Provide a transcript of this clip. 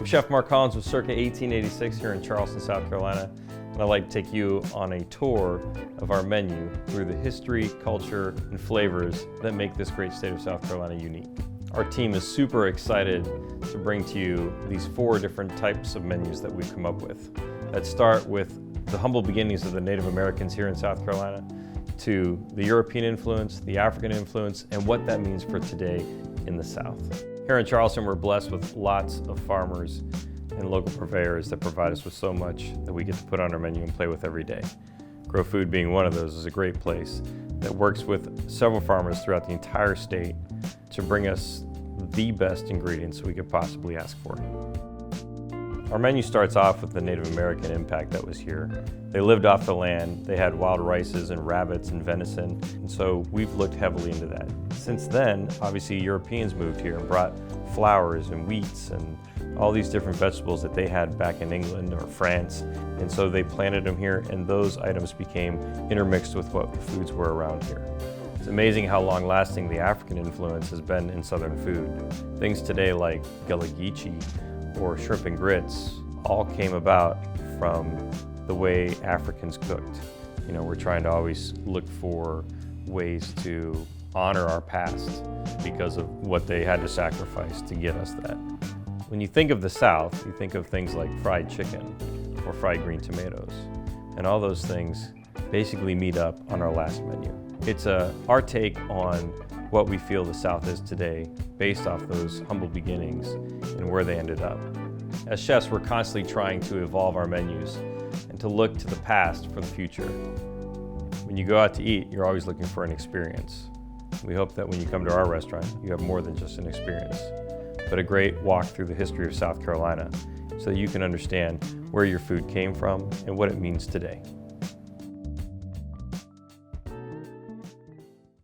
Chef Marc Collins with Circa 1886 here in Charleston, South Carolina, and I'd like to take you on a tour of our menu through the history, culture, and flavors that make this great state of South Carolina unique. Our team is super excited to bring to you these 4 different types of menus that we've come up with that start with the humble beginnings of the Native Americans here in South Carolina, to the European influence, the African influence, and what that means for today in the South. Here in Charleston, we're blessed with lots of farmers and local purveyors that provide us with so much that we get to put on our menu and play with every day. Grow Food being one of those is a great place that works with several farmers throughout the entire state to bring us the best ingredients we could possibly ask for. Our menu starts off with the Native American impact that was here. They lived off the land, they had wild rices and rabbits and venison, and so we've looked heavily into that. Since then, obviously Europeans moved here and brought flours and wheats and all these different vegetables that they had back in England or France, and so they planted them here, and those items became intermixed with what the foods were around here. It's amazing how long-lasting the African influence has been in Southern food. Things today like gullah geechee or shrimp and grits all came about from the way Africans cooked. You know, we're trying to always look for ways to honor our past because of what they had to sacrifice to get us that. When you think of the South, you think of things like fried chicken or fried green tomatoes, and all those things basically meet up on our last menu. It's our take on what we feel the South is today based off those humble beginnings and where they ended up. As chefs, we're constantly trying to evolve our menus and to look to the past for the future. When you go out to eat, you're always looking for an experience. We hope that when you come to our restaurant, you have more than just an experience, but a great walk through the history of South Carolina so that you can understand where your food came from and what it means today.